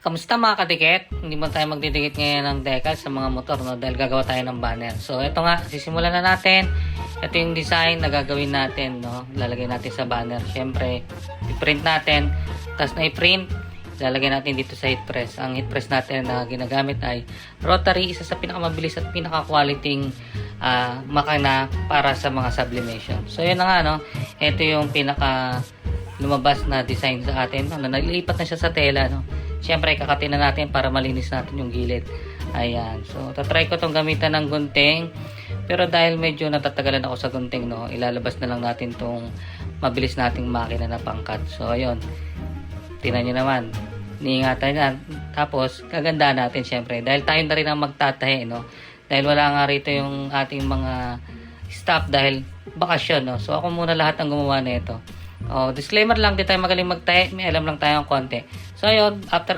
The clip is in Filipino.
Kamusta mga kadikit? Hindi mo tayo magdidikit ngayon ng decal sa mga motor, no? Dahil gagawa tayo ng banner. So, ito nga, sisimulan na natin. Ito yung design na gagawin natin, no? Lalagay natin sa banner. Siyempre, i-print natin. Tapos na i-print, lalagay natin dito sa heat press. Ang heat press natin na ginagamit ay rotary, isa sa pinakamabilis at pinaka-quality makina para sa mga sublimation. So, yun na nga, no? Ito yung pinaka lumabas na design sa atin, no? Naglipat na siya sa tela, no? Siyempre, kakatin na natin para malinis natin yung gilid. Ayan. So, tatry ko itong gamitan ng gunting. Pero dahil medyo natatagalan ako sa gunting, no, ilalabas na lang natin itong mabilis nating makina na pangkat. So, ayun. Tingnan nyo naman. Niingatan yan. Tapos, kaganda natin siyempre. Dahil tayo na rin ang magtatahi, no. Dahil wala nga rito yung ating mga staff dahil bakasyon, no. So, ako muna lahat ang gumawa nito. Disclaimer lang, di tayo magaling magtahi. May alam lang tayo ng konti. So, ayun. After